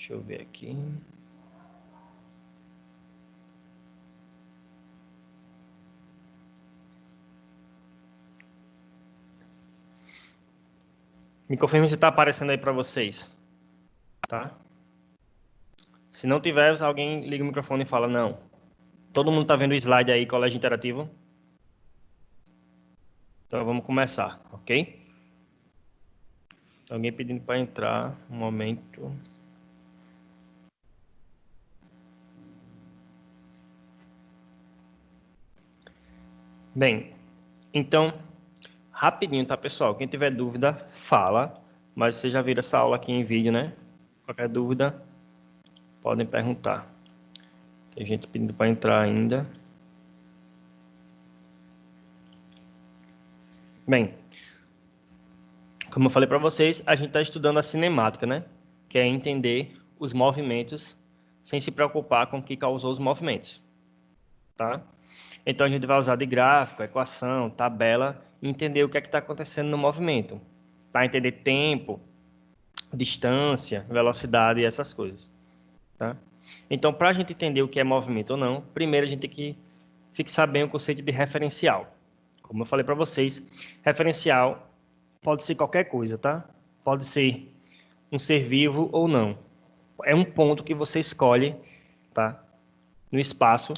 Deixa eu ver aqui. Me confirme se está aparecendo aí para vocês, tá? Se não tiver, alguém liga o microfone e fala não. Todo mundo está vendo o slide aí, Colégio Interativo? Então vamos começar, ok? Alguém pedindo para entrar, um momento. Bem, então, rapidinho, tá, pessoal? Quem tiver dúvida, fala. Mas vocês já viram essa aula aqui em vídeo, né? Qualquer dúvida, podem perguntar. Tem gente pedindo para entrar ainda. Bem, como eu falei para vocês, a gente está estudando a cinemática, né? Que é entender os movimentos sem se preocupar com o que causou os movimentos, tá? Então a gente vai usar de gráfico, equação, tabela, e entender o que é que está acontecendo no movimento, para entender tempo, distância, velocidade e essas coisas, tá? Então, para a gente entender o que é movimento ou não, primeiro a gente tem que fixar bem o conceito de referencial. Como eu falei para vocês, referencial pode ser qualquer coisa, tá? Pode ser um ser vivo ou não. É um ponto que você escolhe, tá? No espaço,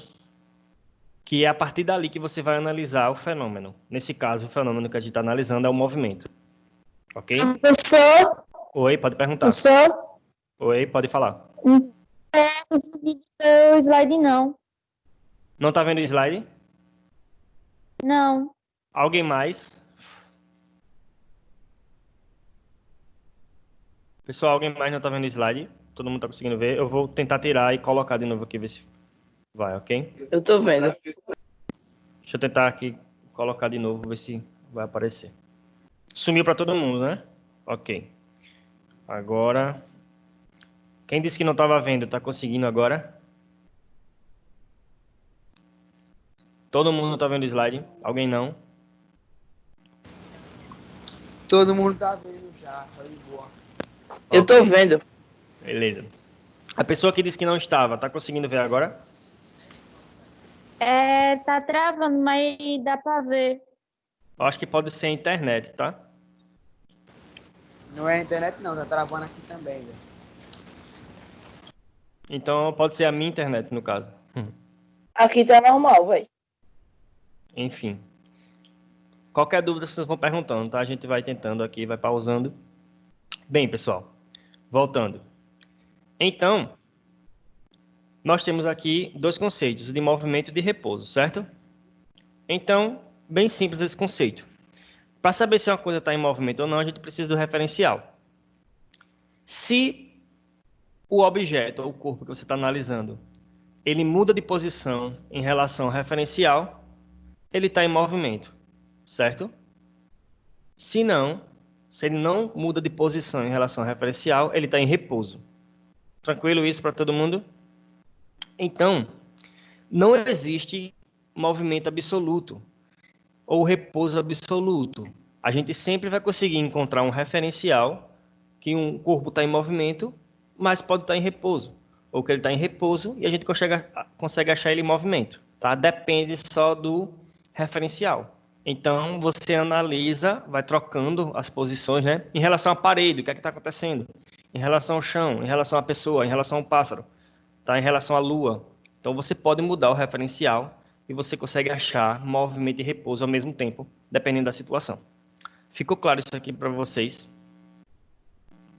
que é a partir dali que você vai analisar o fenômeno. Nesse caso, o fenômeno que a gente está analisando é o movimento. Ok? Professor, Oi, pode perguntar. professor, Oi, pode falar. não consegui ver o slide, não. Não está vendo o slide? Não. Alguém mais? Pessoal, alguém mais não está vendo o slide? Todo mundo está conseguindo ver? Eu vou tentar tirar e colocar de novo aqui, ver se vai, ok? Eu tô vendo. Deixa eu tentar aqui colocar de novo, ver se vai aparecer. Sumiu para todo mundo, né? Ok. Agora, quem disse que não estava vendo, está conseguindo agora? Todo mundo está vendo o slide? Alguém não? Todo mundo tá vendo já, tá de boa. Eu tô vendo. Beleza. A pessoa que disse que não estava, está conseguindo ver agora? Tá travando, mas dá pra ver. Eu acho que pode ser a internet, tá? Não é a internet não, tá travando aqui também, velho. Então pode ser a minha internet, no caso. Aqui tá normal, velho. Enfim. Qualquer dúvida vocês vão perguntando, tá? A gente vai tentando aqui, vai pausando. Bem, pessoal, voltando. Então, nós temos aqui dois conceitos, de movimento e de repouso, certo? Então, bem simples esse conceito. Para saber se uma coisa está em movimento ou não, a gente precisa do referencial. Se o objeto, ou o corpo que você está analisando, ele muda de posição em relação ao referencial, ele está em movimento, certo? Se não, se ele não muda de posição em relação ao referencial, ele está em repouso. Tranquilo isso para todo mundo? Então, não existe movimento absoluto ou repouso absoluto. A gente sempre vai conseguir encontrar um referencial que um corpo está em movimento, mas pode estar em repouso. Ou que ele está em repouso e a gente consegue achar ele em movimento. Tá? Depende só do referencial. Então, você analisa, vai trocando as posições, né? Em relação à parede, o que é que está acontecendo? Em relação ao chão, em relação à pessoa, em relação ao pássaro, tá? Em relação à lua. Então, você pode mudar o referencial e você consegue achar movimento e repouso ao mesmo tempo, dependendo da situação. Ficou claro isso aqui para vocês?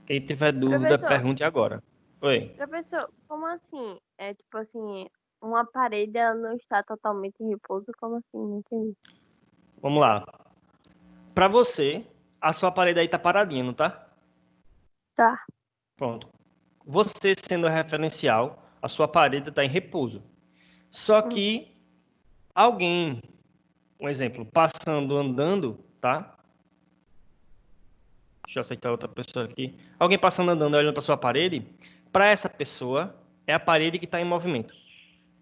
Quem tiver dúvida, Professor, pergunte agora. Oi. professor, como assim? É tipo assim, uma parede ela não está totalmente em repouso? Como assim? Não entendi. Vamos lá. Para você, a sua parede aí tá paradinha, não tá? Tá. Pronto. Você sendo referencial, a sua parede está em repouso. Só que alguém, um exemplo, passando, andando, tá? Deixa eu aceitar outra pessoa aqui. Alguém passando, andando, olhando para sua parede, para essa pessoa, é a parede que está em movimento.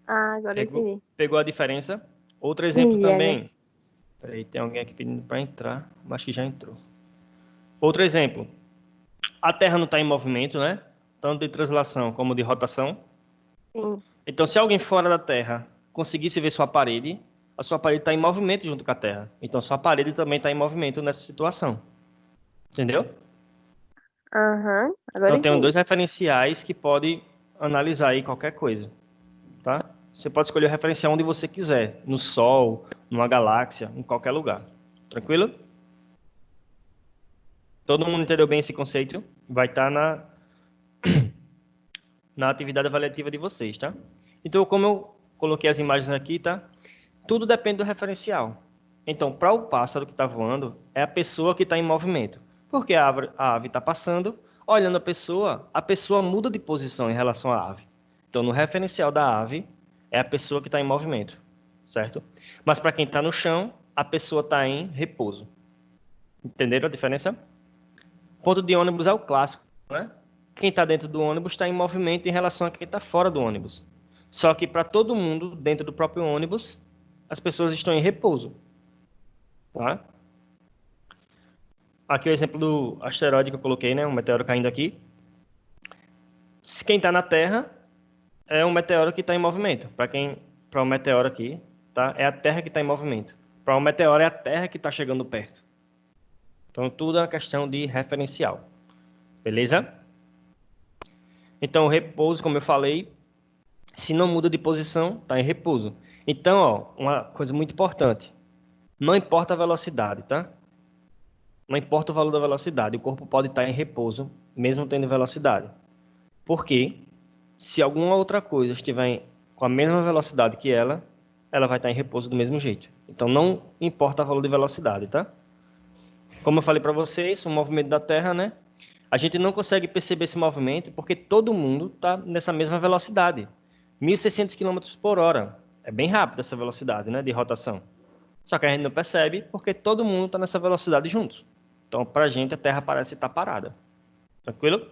Ah, agora eu entendi. Pegou a diferença? Outro exemplo Entendi, também. Peraí, tem alguém aqui pedindo para entrar, mas que já entrou. Outro exemplo. A Terra não está em movimento, né? tanto de translação como de rotação. Sim. Então, se alguém fora da Terra conseguisse ver sua parede, a sua parede está em movimento junto com a Terra. Então, sua parede também está em movimento nessa situação. Entendeu? Aham. Agora Então, eu tem entendi. dois referenciais que pode analisar aí qualquer coisa, tá? Você pode escolher o referencial onde você quiser, no Sol, numa galáxia, em qualquer lugar. Tranquilo? Todo mundo entendeu bem esse conceito? Vai estar na atividade avaliativa de vocês, tá? Então, como eu coloquei as imagens aqui, tá? Tudo depende do referencial. Então, para o pássaro que está voando, é a pessoa que está em movimento. Porque a ave está passando, olhando a pessoa muda de posição em relação à ave. Então, no referencial da ave, é a pessoa que está em movimento, certo? Mas para quem está no chão, a pessoa está em repouso. Entenderam a diferença? Ponto de ônibus é o clássico, né? Quem está dentro do ônibus está em movimento em relação a quem está fora do ônibus. Só que para todo mundo, dentro do próprio ônibus, as pessoas estão em repouso. Tá? Aqui é o exemplo do asteroide que eu coloquei, né? Um meteoro caindo aqui. Quem está na Terra é um meteoro que está em movimento. Para um meteoro aqui, tá? É a Terra que está em movimento. Para um meteoro é a Terra que está chegando perto. Então tudo é uma questão de referencial. Beleza? Então o repouso, como eu falei, se não muda de posição, está em repouso. Então, ó, uma coisa muito importante. Não importa a velocidade, tá? Não importa o valor da velocidade, o corpo pode estar em repouso, mesmo tendo velocidade. Porque se alguma outra coisa estiver com a mesma velocidade que ela vai estar em repouso do mesmo jeito. Então não importa o valor de velocidade, tá? Como eu falei para vocês, o movimento da Terra, né? A gente não consegue perceber esse movimento porque todo mundo está nessa mesma velocidade. 1.600 km por hora. É bem rápido essa velocidade, né, de rotação. Só que a gente não percebe porque todo mundo está nessa velocidade juntos. Então, para a gente, a Terra parece estar parada. Tranquilo?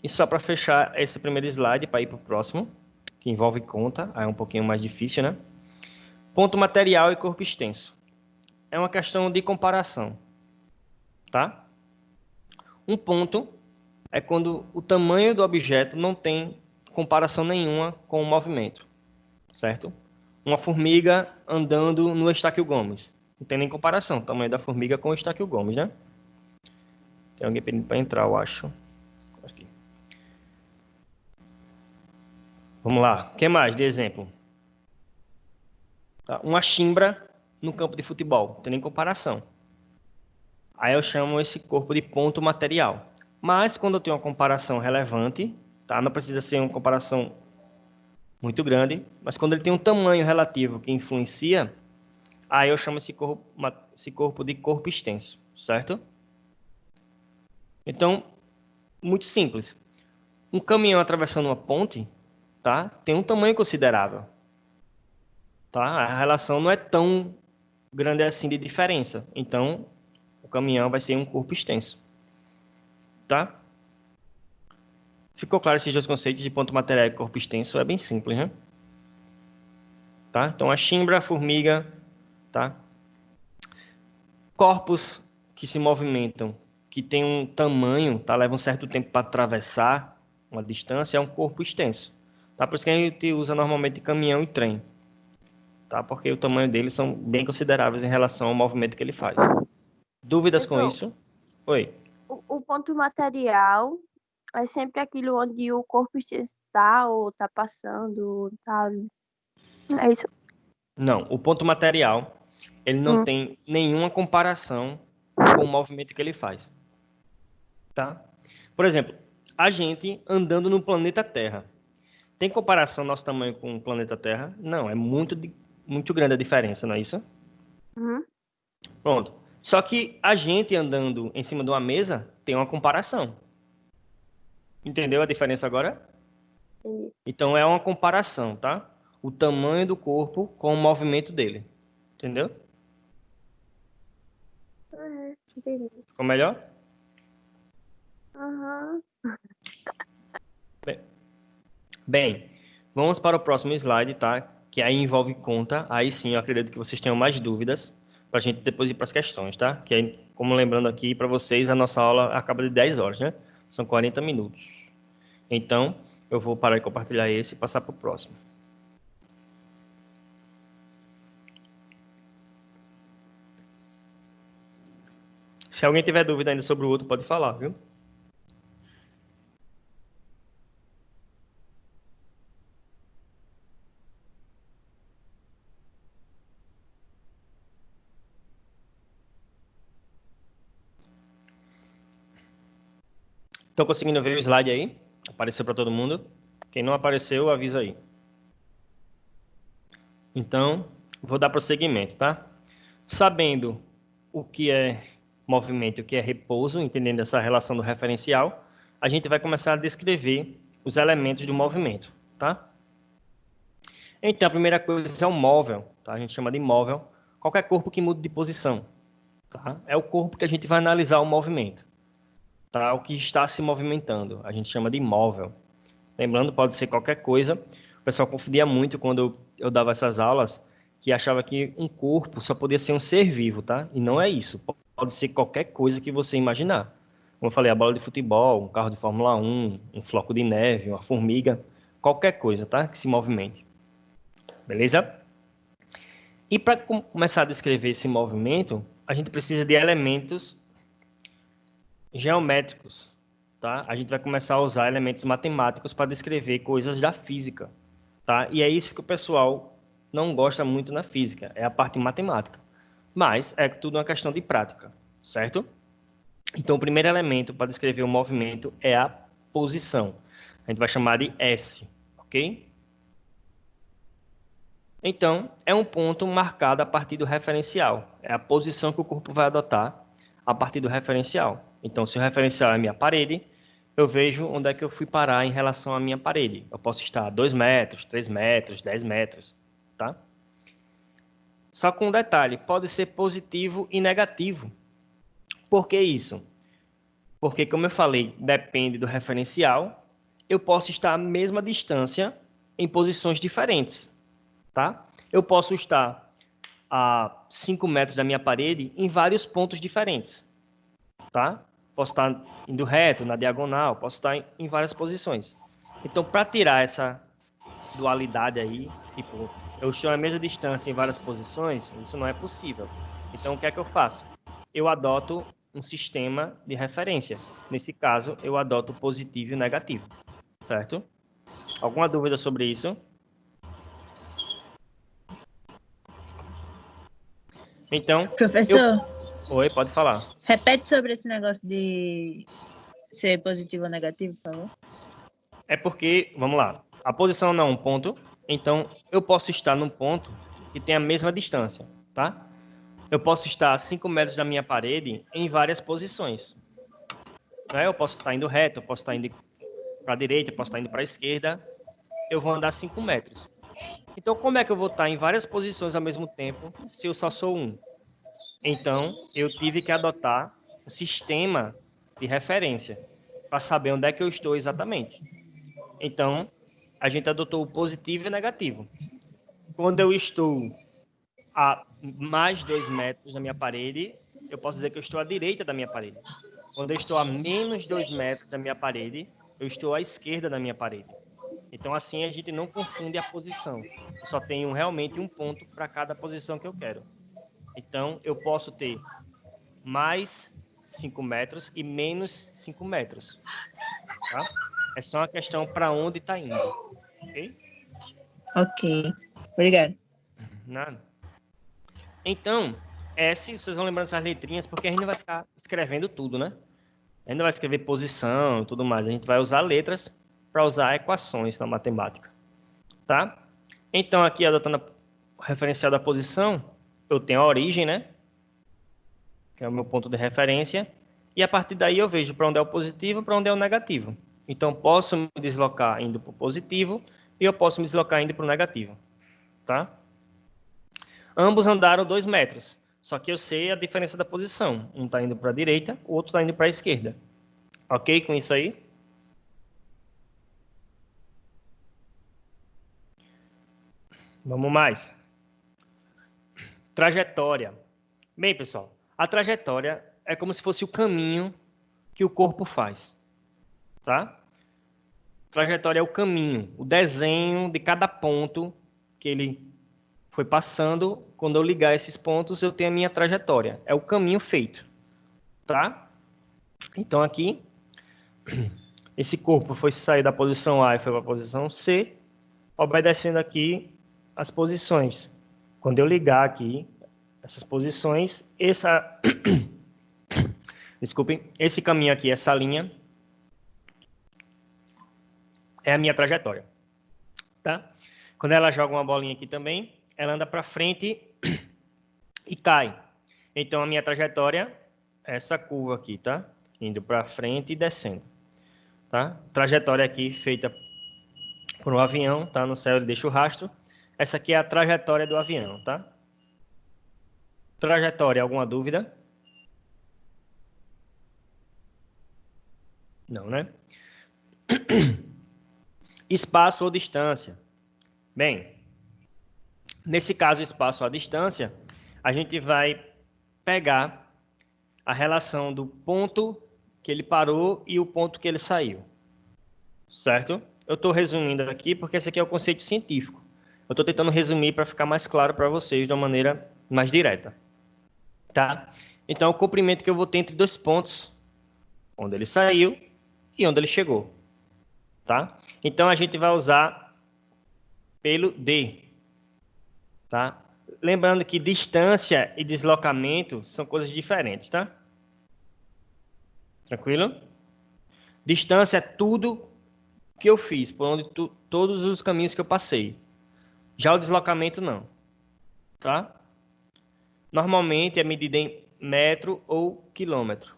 E só para fechar esse primeiro slide, para ir para o próximo, que envolve conta, aí é um pouquinho mais difícil, né? Ponto material e corpo extenso. É uma questão de comparação, tá? Um ponto é quando o tamanho do objeto não tem comparação nenhuma com o movimento, certo? Uma formiga andando no Estáquio Gomes. Não tem nem comparação o tamanho da formiga com o Estáquio Gomes, né? Tem alguém pedindo para entrar, eu acho. Aqui. Vamos lá. O que mais de exemplo? Tá? Uma chimbra no campo de futebol. Não tem nem comparação. Aí eu chamo esse corpo de ponto material. Mas quando eu tenho uma comparação relevante, tá? Não precisa ser uma comparação muito grande, mas quando ele tem um tamanho relativo que influencia, aí eu chamo esse corpo de corpo extenso, certo? Então, muito simples. Um caminhão atravessando uma ponte, tá? Tem um tamanho considerável, tá? A relação não é tão grande assim de diferença. Então, o caminhão vai ser um corpo extenso, tá? Ficou claro esses dois conceitos de ponto material e corpo extenso? É bem simples, né? Tá? Então, a chimbra, a formiga, tá? Corpos que se movimentam, que tem um tamanho, tá? Leva um certo tempo para atravessar uma distância, é um corpo extenso. Tá? Por isso que a gente usa normalmente caminhão e trem. Tá? Porque o tamanho deles são bem consideráveis em relação ao movimento que ele faz. Dúvidas com Pessoal, isso? Oi. o ponto material é sempre aquilo onde o corpo está ou tá passando, tá. É isso? Não, o ponto material, ele não Hum. tem nenhuma comparação com o movimento que ele faz. Tá? Por exemplo, a gente andando no planeta Terra. Tem comparação nosso tamanho com o planeta Terra? Não, é muito grande a diferença, não é isso? Uhum. Pronto. Só que a gente andando em cima de uma mesa tem uma comparação. Entendeu a diferença agora? Entendi. Então é uma comparação, tá? O tamanho do corpo com o movimento dele. Entendeu? Entendi. Ficou melhor? Aham. Bem, vamos para o próximo slide, tá? Que aí envolve conta. Aí sim, eu acredito que vocês tenham mais dúvidas para a gente depois ir para as questões, tá? Que aí, como lembrando aqui para vocês, a nossa aula acaba de 10 horas, né? São 40 minutos. Então, eu vou parar de compartilhar esse e passar para o próximo. Se alguém tiver dúvida ainda sobre o outro, pode falar, viu? Estão conseguindo ver o slide aí? Apareceu para todo mundo? Quem não apareceu, avisa aí. Então, vou dar prosseguimento, tá? Sabendo o que é movimento e o que é repouso, entendendo essa relação do referencial, a gente vai começar a descrever os elementos do movimento, tá? Então, a primeira coisa é o móvel, tá? A gente chama de móvel qualquer corpo que mude de posição, tá? É o corpo que a gente vai analisar o movimento, tá? O que está se movimentando, a gente chama de móvel. Lembrando, pode ser qualquer coisa. O pessoal confundia muito quando eu dava essas aulas, que achava que um corpo só podia ser um ser vivo, tá? E não é isso. Pode ser qualquer coisa que você imaginar. Como eu falei, a bola de futebol, um carro de Fórmula 1, um floco de neve, uma formiga, qualquer coisa, tá? Que se movimente. Beleza? E para começar a descrever esse movimento, a gente precisa de elementos geométricos, tá? A gente vai começar a usar elementos matemáticos para descrever coisas da física, tá? E é isso que o pessoal não gosta muito na física, é a parte matemática. Mas é tudo uma questão de prática, certo? Então, o primeiro elemento para descrever o movimento é a posição. A gente vai chamar de S, ok? Então, é um ponto marcado a partir do referencial. É a posição que o corpo vai adotar a partir do referencial. Então, se o referencial é a minha parede, eu vejo onde é que eu fui parar em relação à minha parede. Eu posso estar a 2 metros, 3 metros, 10 metros, tá? Só com um detalhe, pode ser positivo e negativo. Por que isso? Porque, como eu falei, depende do referencial, eu posso estar à mesma distância em posições diferentes, tá? Eu posso estar a 5 metros da minha parede em vários pontos diferentes, tá? Posso estar indo reto, na diagonal, posso estar em várias posições. Então, para tirar essa dualidade aí, tipo, eu estou à mesma distância em várias posições, isso não é possível. Então, o que é que eu faço? Eu adoto um sistema de referência. Nesse caso, eu adoto o positivo e o negativo, certo? Alguma dúvida sobre isso? Então, Professor, Oi, pode falar. repete sobre esse negócio de ser positivo ou negativo, por favor. É porque, vamos lá, a posição não é um ponto, então eu posso estar num ponto que tem a mesma distância, tá? Eu posso estar a 5 metros da minha parede em várias posições. Né? Eu posso estar indo reto, eu posso estar indo para a direita, eu posso estar indo para a esquerda, eu vou andar 5 metros. Então, como é que eu vou estar em várias posições ao mesmo tempo se eu só sou um? Então, eu tive que adotar um sistema de referência para saber onde é que eu estou exatamente. Então, a gente adotou o positivo e o negativo. Quando eu estou a mais 2 metros da minha parede, eu posso dizer que eu estou à direita da minha parede. Quando eu estou a menos 2 metros da minha parede, eu estou à esquerda da minha parede. Então, assim, a gente não confunde a posição. Eu só tenho realmente um ponto para cada posição que eu quero. Então, eu posso ter mais 5 metros e menos 5 metros. Tá? É só uma questão para onde está indo. Ok? Ok. Obrigado. Nada. Então, S, vocês vão lembrando essas letrinhas, porque a gente não vai ficar escrevendo tudo, né? A gente não vai escrever posição e tudo mais. A gente vai usar letras para usar equações na matemática. Tá? Então, aqui, adotando o referencial da posição, eu tenho a origem, né? Que é o meu ponto de referência. E a partir daí eu vejo para onde é o positivo e para onde é o negativo. Então, posso me deslocar indo para o positivo e eu posso me deslocar indo para o negativo. Tá? Ambos andaram 2 metros. Só que eu sei a diferença da posição. Um está indo para a direita, o outro está indo para a esquerda. Ok com isso aí? Vamos mais. Trajetória. Bem, pessoal, a trajetória é como se fosse o caminho que o corpo faz. tá? Trajetória é o caminho, o desenho de cada ponto que ele foi passando. Quando eu ligar esses pontos, eu tenho a minha trajetória. É o caminho feito, tá? Então aqui, esse corpo foi sair da posição A e foi para a posição C, obedecendo aqui as posições. Quando eu ligar aqui essas posições, desculpem, esse caminho aqui, essa linha, é a minha trajetória, tá? Quando ela joga uma bolinha aqui também, ela anda para frente e cai. Então, a minha trajetória é essa curva aqui, tá? Indo para frente e descendo, tá? Trajetória aqui feita por um avião, tá? No céu ele deixa o rastro. Essa aqui é a trajetória do avião, tá? Trajetória, alguma dúvida? Não, né? Espaço ou distância. Bem, nesse caso, espaço ou distância, a gente vai pegar a relação do ponto que ele parou e o ponto que ele saiu. Certo? Eu estou resumindo aqui porque esse aqui é o conceito científico. Eu estou tentando resumir para ficar mais claro para vocês de uma maneira mais direta. Tá? Então, o comprimento que eu vou ter entre dois pontos, onde ele saiu e onde ele chegou. Tá? Então, a gente vai usar pelo D. Tá? Lembrando que distância e deslocamento são coisas diferentes, tá? Tranquilo? Distância é tudo que eu fiz, por onde todos os caminhos que eu passei. Já o deslocamento não, tá? Normalmente é medida em metro ou quilômetro,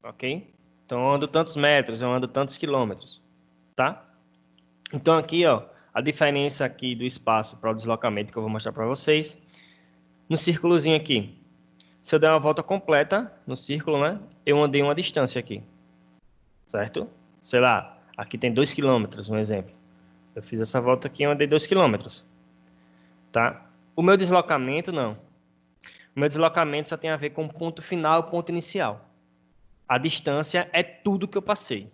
ok? Então eu ando tantos metros, eu ando tantos quilômetros, tá? Então aqui, ó, a diferença aqui do espaço para o deslocamento que eu vou mostrar para vocês. No círculozinho aqui, se eu der uma volta completa no círculo, né? Eu andei uma distância aqui, certo? Sei lá, aqui tem 2 km, um exemplo. Eu fiz essa volta aqui e andei 2 km, tá? O meu deslocamento, não. O meu deslocamento só tem a ver com o ponto final e o ponto inicial. A distância é tudo que eu passei.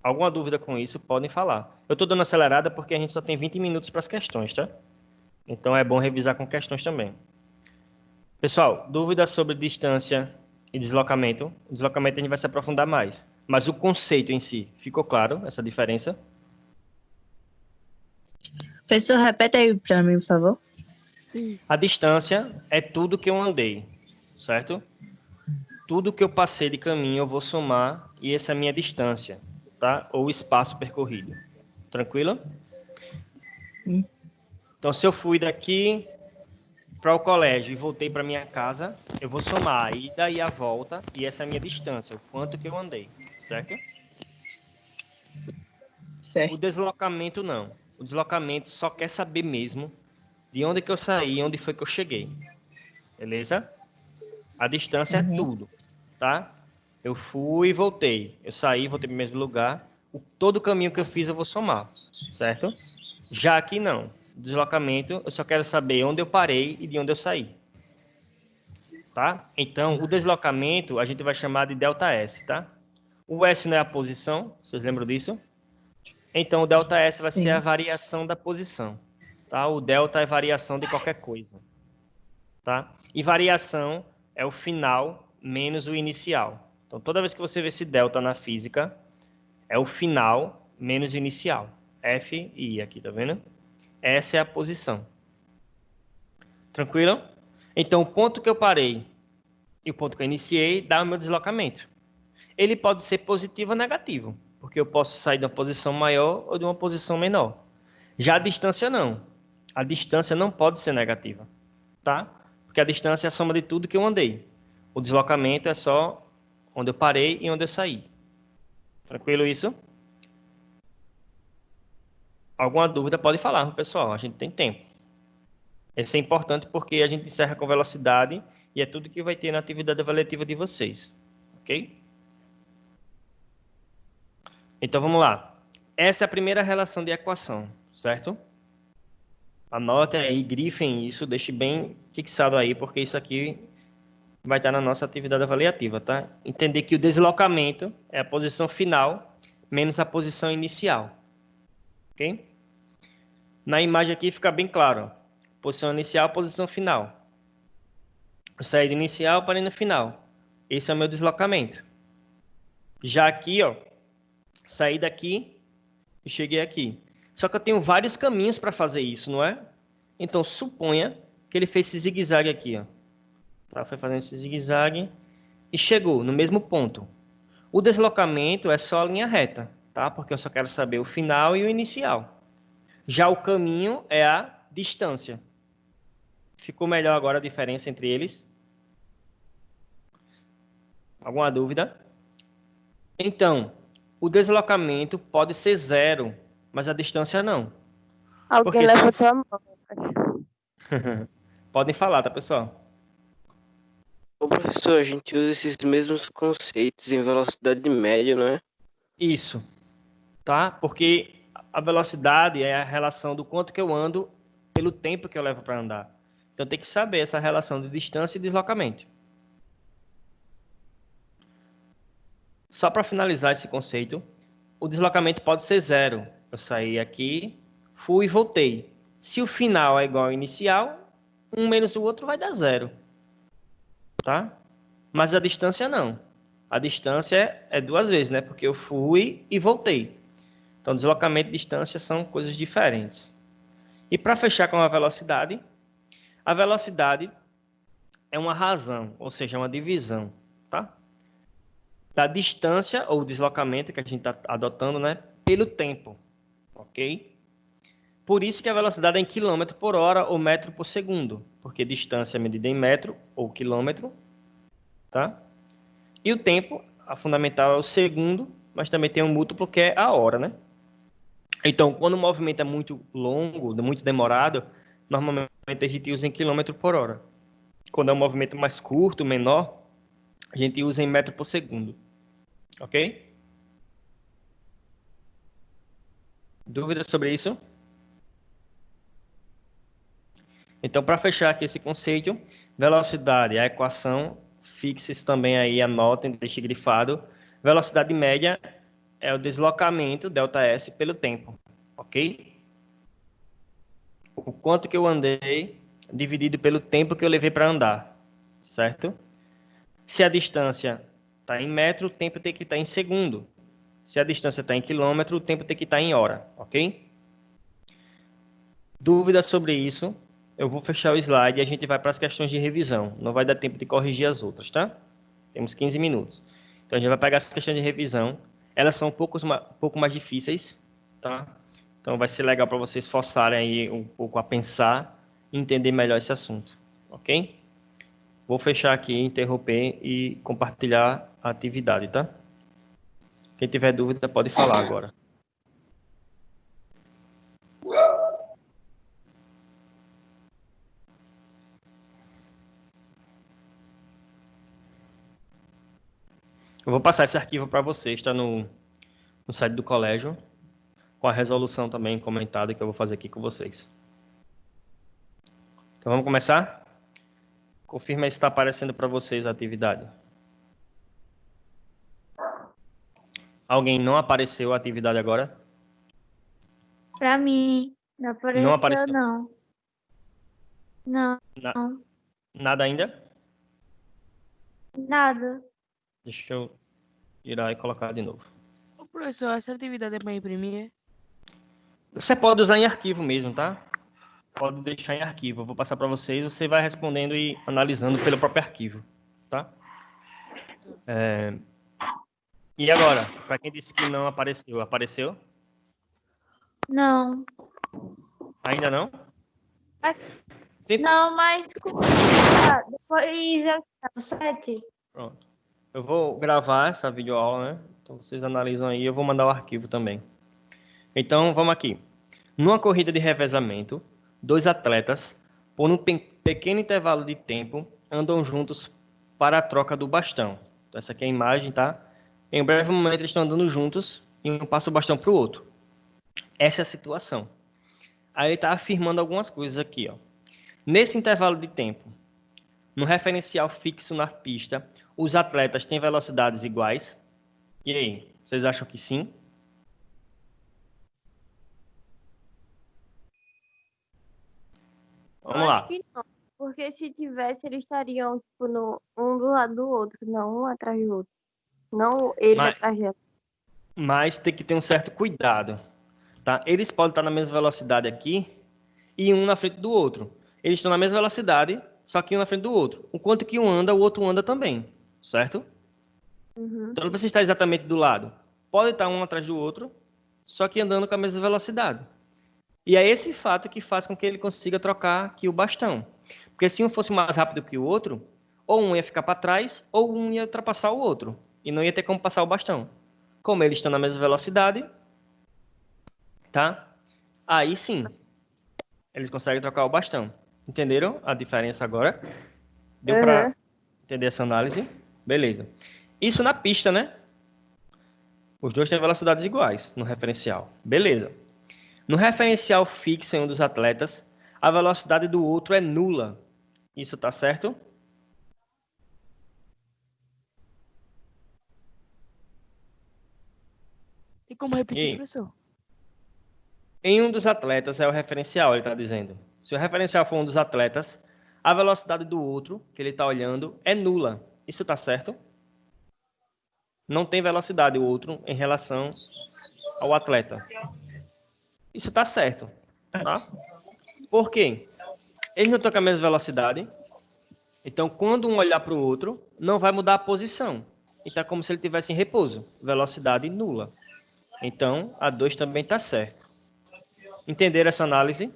Alguma dúvida com isso, podem falar. Eu estou dando acelerada porque a gente só tem 20 minutos para as questões, tá? Então é bom revisar com questões também. Pessoal, dúvidas sobre distância e deslocamento? O deslocamento a gente vai se aprofundar mais. Mas o conceito em si, ficou claro essa diferença? Professor, repete aí para mim, por favor. A distância é tudo que eu andei, certo? Tudo que eu passei de caminho eu vou somar e essa é a minha distância, tá? Ou espaço percorrido. Tranquilo? Então, se eu fui daqui para o colégio e voltei para minha casa, eu vou somar a ida e a volta e essa é a minha distância, o quanto que eu andei, certo? Certo. O deslocamento não. O deslocamento só quer saber mesmo de onde que eu saí e onde foi que eu cheguei. Beleza? A distância é tudo, tá? Eu fui e voltei. Eu saí, voltei para o mesmo lugar. Todo o caminho que eu fiz eu vou somar, certo? Já aqui não. Deslocamento, eu só quero saber onde eu parei e de onde eu saí. Tá? Então, o deslocamento a gente vai chamar de ΔS, tá? O S não é a posição, vocês lembram disso? Então, o ΔS vai ser a variação da posição, tá? O delta é variação de qualquer coisa, tá? E variação é o final menos o inicial. Então, toda vez que você vê esse delta na física, é o final menos o inicial. F e I aqui, tá vendo? Essa é a posição. Tranquilo? Então, o ponto que eu parei e o ponto que eu iniciei dá o meu deslocamento. Ele pode ser positivo ou negativo, porque eu posso sair de uma posição maior ou de uma posição menor. Já a distância não. A distância não pode ser negativa, tá? Porque a distância é a soma de tudo que eu andei. O deslocamento é só onde eu parei e onde eu saí. Tranquilo isso? Alguma dúvida pode falar, pessoal. A gente tem tempo. Esse é importante porque a gente encerra com velocidade e é tudo que vai ter na atividade avaliativa de vocês. Ok? Então vamos lá. Essa é a primeira relação de equação, certo? Anotem aí, grifem isso, deixe bem fixado aí, porque isso aqui vai estar na nossa atividade avaliativa, tá? Entender que o deslocamento é a posição final menos a posição inicial, ok? Na imagem aqui fica bem claro, ó. Posição inicial, posição final. Eu saí do inicial para ir no final. Esse é o meu deslocamento. Já aqui, ó, saí daqui e cheguei aqui. Só que eu tenho vários caminhos para fazer isso, não é? Então, suponha que ele fez esse zigue-zague aqui, ó. Tá? Foi fazendo esse zigue-zague e chegou no mesmo ponto. O deslocamento é só a linha reta, tá? Porque eu só quero saber o final e o inicial. Já o caminho é a distância. Ficou melhor agora a diferença entre eles? Alguma dúvida? Então, o deslocamento pode ser 0, mas a distância não. Alguém Porque se eu... levantou a mão. Podem falar, tá, pessoal? Ô, professor, a gente usa esses mesmos conceitos em velocidade média, não é? Isso, tá? Porque a velocidade é a relação do quanto que eu ando pelo tempo que eu levo para andar. Então tem que saber essa relação de distância e deslocamento. Só para finalizar esse conceito, o deslocamento pode ser 0. Eu saí aqui, fui e voltei. Se o final é igual ao inicial, um menos o outro vai dar 0. Tá? Mas a distância não. A distância é 2 vezes, né? Porque eu fui e voltei. Então, deslocamento e distância são coisas diferentes. E para fechar com a velocidade é uma razão, ou seja, uma divisão, tá? Da distância ou deslocamento que a gente está adotando, né? Pelo tempo, ok? Por isso que a velocidade é em quilômetro por hora ou metro por segundo, porque distância é medida em metro ou quilômetro, tá? E o tempo, a fundamental é o segundo, mas também tem um múltiplo que é a hora, né? Então, quando o movimento é muito longo, muito demorado, normalmente a gente usa em quilômetro por hora. Quando é um movimento mais curto, menor, a gente usa em metro por segundo. Ok? Dúvidas sobre isso? Então, para fechar aqui esse conceito, velocidade, a equação, fixe também aí, anotem, deixe grifado. Velocidade média é o deslocamento, ΔS, pelo tempo. Ok? O quanto que eu andei dividido pelo tempo que eu levei para andar. Certo? Se a distância está em metro, o tempo tem que estar em segundo. Se a distância está em quilômetro, o tempo tem que estar em hora. Ok? Dúvidas sobre isso? Eu vou fechar o slide e a gente vai para as questões de revisão. Não vai dar tempo de corrigir as outras, tá? Temos 15 minutos. Então a gente vai pegar essas questões de revisão. Elas são um pouco mais difíceis, tá? Então vai ser legal para vocês forçarem aí um pouco a pensar e entender melhor esse assunto, ok? Vou fechar aqui, interromper e compartilhar a atividade, tá? Quem tiver dúvida pode falar agora. Eu vou passar esse arquivo para vocês, está no site do colégio, com a resolução também comentada que eu vou fazer aqui com vocês. Então vamos começar? Confirma se está aparecendo para vocês a atividade. Alguém não apareceu a atividade agora? Pra mim, não apareceu, Não apareceu. não. Não, Nada ainda? nada. Deixa eu tirar e colocar de novo. Ô, professor, essa atividade é para imprimir? Você pode usar em arquivo mesmo, tá? Pode deixar em arquivo. Eu vou passar para vocês, você vai respondendo e analisando pelo próprio arquivo, tá? E agora, para quem disse que não apareceu, apareceu? Não. Ainda não? Não, mas depois já está no 7. Pronto. Eu vou gravar essa videoaula, né? Então vocês analisam aí, eu vou mandar o arquivo também. Então, vamos aqui. Numa corrida de revezamento, 2 atletas, por um pequeno intervalo de tempo, andam juntos para a troca do bastão. Então, essa aqui é a imagem, tá? Em um breve momento, eles estão andando juntos e um passa o bastão para o outro. Essa é a situação. Aí ele está afirmando algumas coisas aqui, ó. Nesse intervalo de tempo, No referencial fixo na pista, os atletas têm velocidades iguais? E aí, vocês acham que sim? Vamos Acho lá. que não. Porque se tivesse, eles estariam, tipo, um do lado do outro, não um atrás do outro. Não ele Mas, atrás dela. mas tem que ter um certo cuidado, tá? Eles podem estar na mesma velocidade aqui e um na frente do outro. Eles estão na mesma velocidade, só que um na frente do outro. Enquanto que um anda, o outro anda também, certo? Uhum. Então não precisa estar exatamente do lado. Pode estar um atrás do outro, só que andando com a mesma velocidade. E é esse fato que faz com que ele consiga trocar aqui o bastão. Porque se um fosse mais rápido que o outro, ou um ia ficar para trás, ou um ia ultrapassar o outro. E não ia ter como passar o bastão. Como eles estão na mesma velocidade, tá? Aí sim, eles conseguem trocar o bastão. Entenderam a diferença agora? Deu para Uhum. entender essa análise? Beleza. Isso na pista, né? Os dois têm velocidades iguais no referencial. Beleza. No referencial fixo em um dos atletas, a velocidade do outro é nula. Isso tá certo? Tem como repetir, E professor? em um dos atletas é o referencial, ele está dizendo. Se o referencial for um dos atletas, a velocidade do outro, que ele está olhando, é nula. Isso tá certo? Não tem velocidade o outro em relação ao atleta. Isso tá certo, tá? Por quê? Eles não estão com a mesma velocidade. Então, quando um olhar para o outro, não vai mudar a posição. Então, é como se ele estivesse em repouso. Velocidade nula. Então, a 2 também está certo. Entenderam essa análise?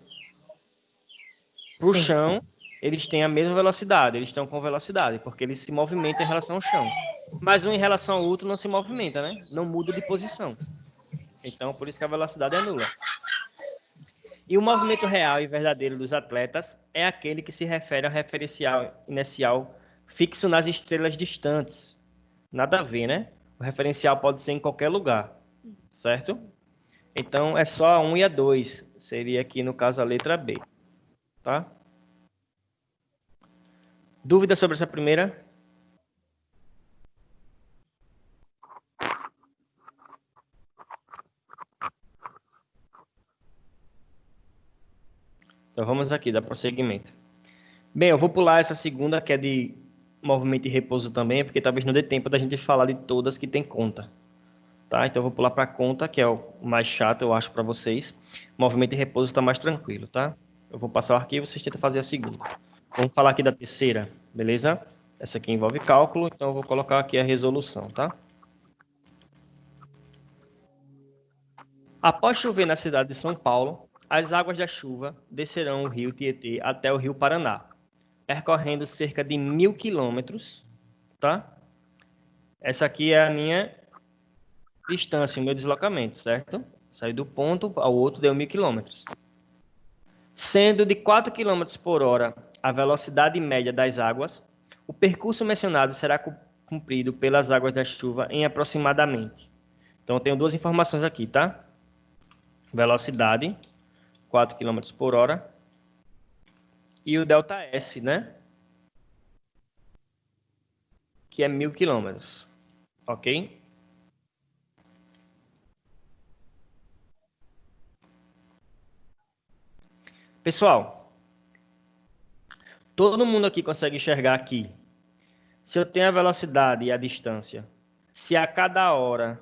Para o Sim. chão, eles têm a mesma velocidade. Eles estão com velocidade, porque eles se movimentam em relação ao chão. Mas um em relação ao outro não se movimenta, né? Não muda de posição. Então, por isso que a velocidade é nula. E o movimento real e verdadeiro dos atletas é aquele que se refere ao referencial inicial fixo nas estrelas distantes. Nada a ver, né? O referencial pode ser em qualquer lugar, certo? Então, é só a 1 e a 2. Seria aqui, no caso, a letra B. Tá? Dúvida sobre essa primeira? Então, vamos aqui, dar prosseguimento. Bem, eu vou pular essa segunda, que é de movimento e repouso também, porque talvez não dê tempo da gente falar de todas que tem conta. Tá? Então, eu vou pular para a conta, que é o mais chato, eu acho, para vocês. Movimento e repouso está mais tranquilo, tá? Eu vou passar o arquivo, vocês tentam fazer a segunda. Vamos falar aqui da terceira, beleza? Essa aqui envolve cálculo, então eu vou colocar aqui a resolução, tá? Após chover na cidade de São Paulo, as águas da chuva descerão o rio Tietê até o rio Paraná, percorrendo cerca de 1.000 quilômetros, tá? Essa aqui é a minha distância, o meu deslocamento, certo? Saí do ponto ao outro deu 1.000 quilômetros. Sendo de 4 quilômetros por hora a velocidade média das águas, o percurso mencionado será cumprido pelas águas da chuva em aproximadamente. Então, eu tenho duas informações aqui, tá? Velocidade, 4 quilômetros por hora, e o ΔS, né? Que é 1.000 quilômetros, ok? Pessoal, todo mundo aqui consegue enxergar aqui. Se eu tenho a velocidade e a distância, se a cada hora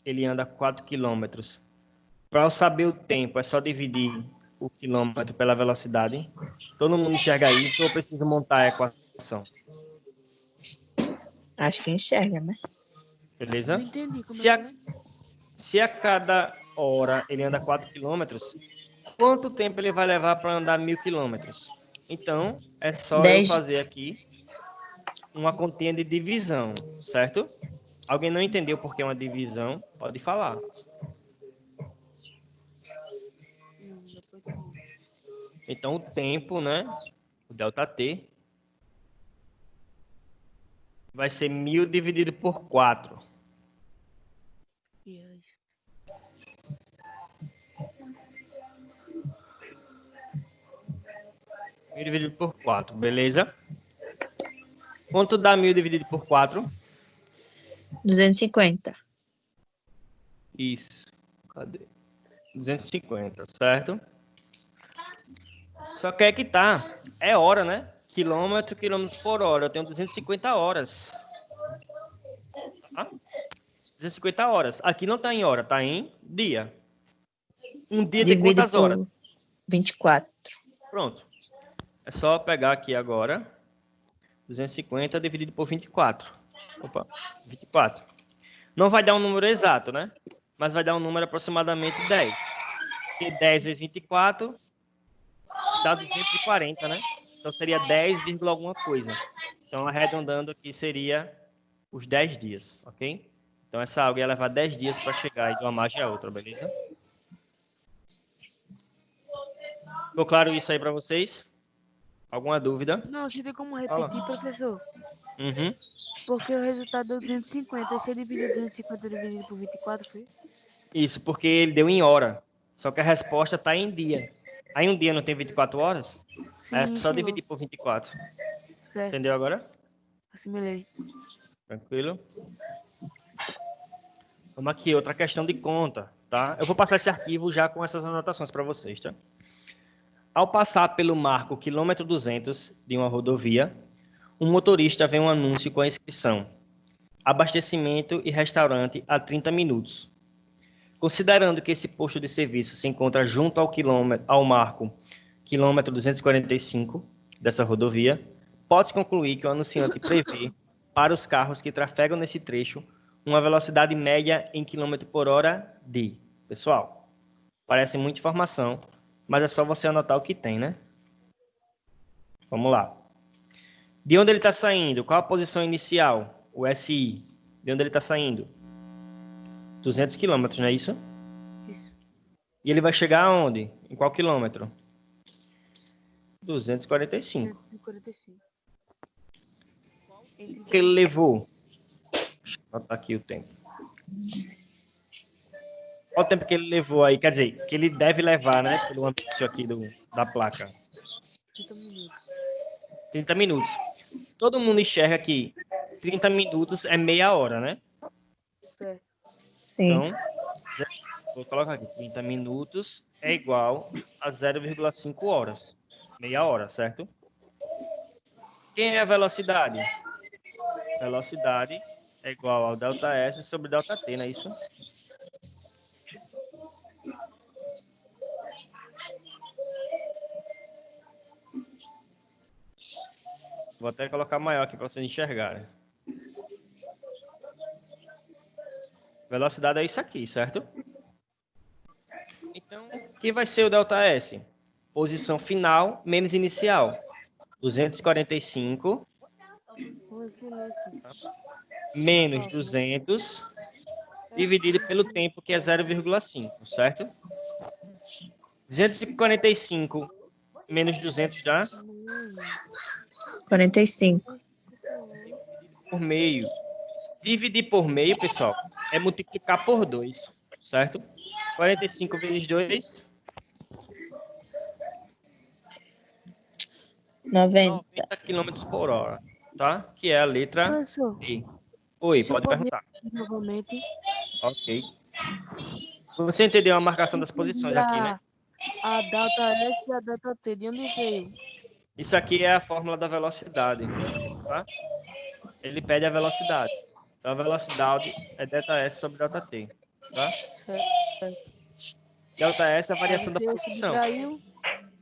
ele anda 4 quilômetros, para eu saber o tempo é só dividir o quilômetro pela velocidade. Todo mundo enxerga isso ou precisa montar a equação? Acho que enxerga, né? Beleza? Não entendi como Se é a, que é. se a cada hora ele anda 4 quilômetros, quanto tempo ele vai levar para andar 1.000 quilômetros? Então, é só eu 10. fazer aqui uma continha de divisão, certo? Alguém não entendeu por que é uma divisão? Pode falar. Então, o tempo, né? O ΔT vai ser 1.000 dividido por 4. Yes. 1.000 dividido por 4, beleza? Quanto dá 1.000 dividido por 4? 250. Isso. Cadê? 250, certo? Só que é que tá. É hora, né? Quilômetro por hora. Eu tenho 250 horas. Tá? 250 horas. Aqui não tá em hora, tá em dia. Um dia tem Divide quantas horas? por 24. Pronto. É só pegar aqui agora. 250 dividido por 24. Opa, 24. Não vai dar um número exato, né? Mas vai dar um número aproximadamente 10. Porque 10 vezes 24 dá 240, né? Então seria 10, alguma coisa. Então arredondando aqui seria os 10 dias, ok? Então essa água ia levar 10 dias para chegar de uma margem a outra, beleza? Ficou claro isso aí para vocês? Alguma dúvida? Não, se tem como Fala. repetir, professor. Uhum. Porque o resultado deu 250. E se eu dividir 250 dividido por 24, foi? Isso, porque ele deu em hora. Só que a resposta está em dia. Aí um dia não tem 24 horas? Aí é Sim, só senhor. dividir por 24. Certo. Entendeu agora? Assimilei. Tranquilo? Vamos aqui, outra questão de conta, tá? Eu vou passar esse arquivo já com essas anotações para vocês, tá? Ao passar pelo marco quilômetro 200 de uma rodovia, um motorista vê um anúncio com a inscrição: abastecimento e restaurante a 30 minutos. Considerando que esse posto de serviço se encontra junto ao marco quilômetro 245 dessa rodovia, pode-se concluir que o anunciante prevê, para os carros que trafegam nesse trecho, uma velocidade média em quilômetro por hora de... Pessoal, parece muita informação, mas é só você anotar o que tem, né? Vamos lá. De onde ele está saindo? Qual a posição inicial? O SI. De onde ele está saindo? 200 quilômetros, não é isso? Isso. E ele vai chegar aonde? Em qual quilômetro? 245. 245. O que ele levou? Deixa eu anotar aqui o tempo. Qual o tempo que ele levou aí? Quer dizer, que ele deve levar, né? Pelo anúncio aqui da placa. 30 minutos. 30 minutos. Todo mundo enxerga que 30 minutos é meia hora, né? Certo. Sim. Então, vou colocar aqui. 30 minutos é igual a 0,5 horas. Meia hora, certo? Quem é a velocidade? Velocidade é igual ao ΔS sobre ΔT, não é isso? Vou até colocar maior aqui para vocês enxergarem. Velocidade é isso aqui, certo? Então, o que vai ser o ΔS? Posição final menos inicial. 245 menos 200 dividido pelo tempo, que é 0,5, certo? 245 menos 200 dá 45. por meio. Dividir por meio, pessoal, é multiplicar por 2, certo? 45 vezes 2, 90. 90 km por hora, tá? Que é a letra Professor, D. Oi, você pode pode perguntar. repetir novamente? Ok. Você entendeu a marcação das posições E aqui, né? a delta S e a delta T, de onde veio? Isso aqui é a fórmula da velocidade, tá? Ele pede a velocidade. Então, a velocidade é ΔS sobre ΔT, tá? ΔS é a Aí variação da você posição.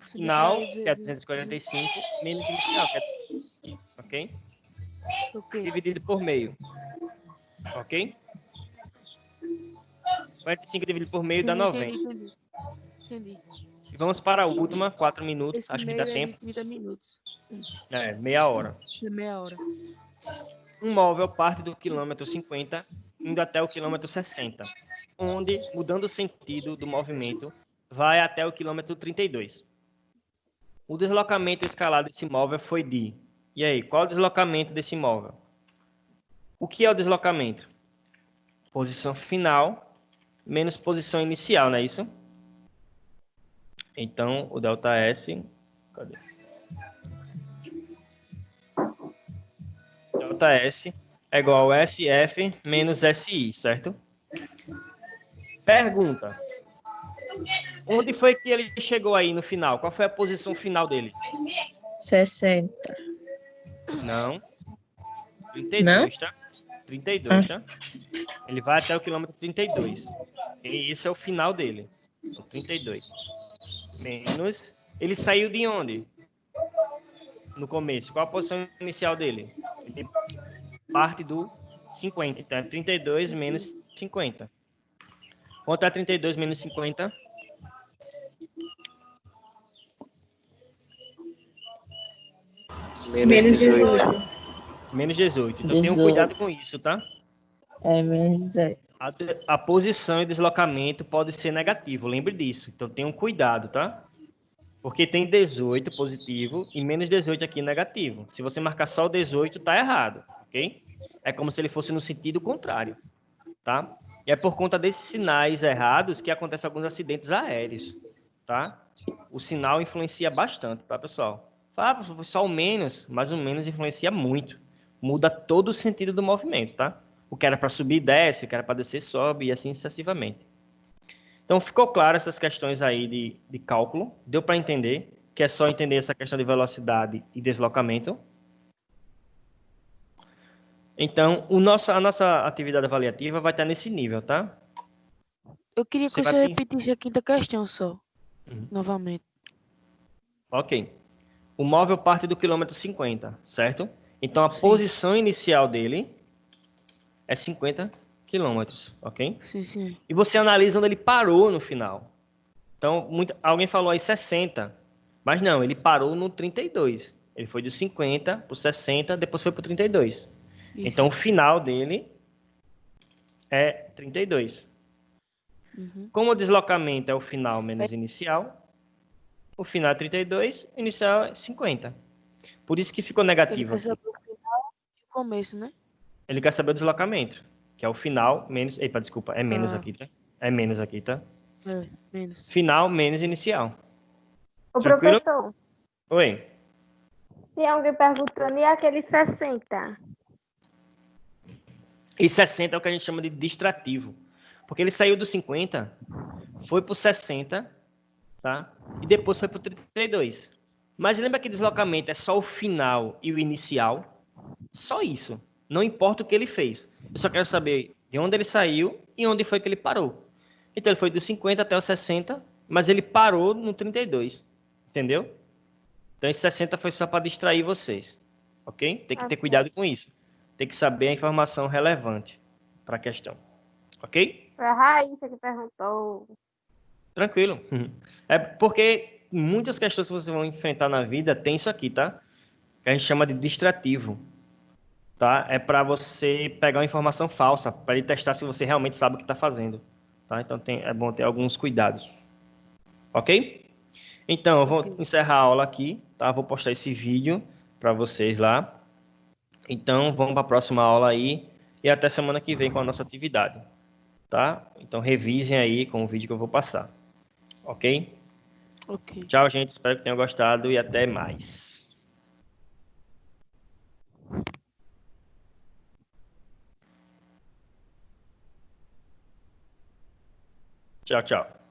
Final, subtraiu que é 245, menos inicial, que é 200, ok? ok. Dividido por meio, ok? 45 dividido por meio dá 90. Entendi. E vamos para a última, 4 minutos, Esse acho que meio dá é de tempo. 30 minutos. É, meia hora. É meia hora. Um móvel parte do quilômetro 50 indo até o quilômetro 60, onde, mudando o sentido do movimento, vai até o quilômetro 32. O deslocamento escalado desse móvel foi de... E aí, qual é o deslocamento desse móvel? O que é o deslocamento? Posição final menos posição inicial, não é isso? Então, o ΔS... Cadê? JS é igual a SF menos SI, certo? Pergunta. Onde foi que ele chegou aí no final? Qual foi a posição final dele? 60. Não. 32, tá? 32, tá? Ele vai até o quilômetro 32. E esse é o final dele. O 32. Menos. Ele saiu de onde? No começo. Qual a posição inicial dele? Ele parte do 50. Então é 32 menos 50. Quanto é 32 menos 50? Menos 18. Menos 18. Então 18. tenham cuidado com isso, tá? É menos 18. A posição e deslocamento pode ser negativo, lembre disso. Então tenham cuidado, tá? Porque tem 18 positivo e menos 18 aqui negativo. Se você marcar só o 18, tá errado, ok? É como se ele fosse no sentido contrário, tá? E é por conta desses sinais errados que acontecem alguns acidentes aéreos, tá? O sinal influencia bastante, tá, pessoal? Fala, professor, foi só o menos, mas o menos influencia muito. Muda todo o sentido do movimento, tá? O que era para subir, desce, o que era para descer, sobe, e assim sucessivamente. Então, ficou claro essas questões aí de cálculo? Deu para entender? Que é só entender essa questão de velocidade e deslocamento? Então, a nossa atividade avaliativa vai estar nesse nível, tá? Eu queria que Você vai você pensar. repetisse a quinta questão só, Uhum. novamente. Ok. O móvel parte do quilômetro 50, certo? Então, a Sim. posição inicial dele é 50 quilômetros, ok? Sim. E você analisa onde ele parou no final. Então, alguém falou aí 60, mas não, ele parou no 32. Ele foi de 50 para 60, depois foi para 32. Então, o Isso. final dele é 32. Uhum. Como o deslocamento é o final menos inicial, o final é 32, o inicial é 50. Por isso que ficou Ele negativo quer aqui. saber o final e o começo, né? Ele quer saber o deslocamento, que é o final menos... Epa, desculpa, é menos Ah, aqui, tá? É menos aqui, tá? menos. Final menos inicial. Ô, Tranquilo? professor, Oi. tem alguém perguntando, e aquele 60? E 60 é o que a gente chama de distrativo. Porque ele saiu do 50, foi pro 60, tá? E depois foi pro 32. Mas lembra que deslocamento é só o final e o inicial? Só isso. Não importa o que ele fez. Eu só quero saber de onde ele saiu e onde foi que ele parou. Então ele foi do 50 até o 60, mas ele parou no 32. Entendeu? Então esse 60 foi só para distrair vocês. Ok? Tem que ter cuidado com isso. Tem que saber a informação relevante para a questão. Ok? Foi a Raíssa que perguntou. Tranquilo. É porque muitas questões que vocês vão enfrentar na vida tem isso aqui, tá? Que a gente chama de distrativo. Tá? É para você pegar uma informação falsa, para ele testar se você realmente sabe o que está fazendo. Tá? Então é bom ter alguns cuidados. Ok? Então, eu vou encerrar a aula aqui, tá? Vou postar esse vídeo para vocês lá. Então, vamos para a próxima aula aí e até semana que vem com a nossa atividade, tá? Então, revisem aí com o vídeo que eu vou passar. Ok? Ok. Tchau, gente. Espero que tenham gostado e até mais. Tchau, tchau.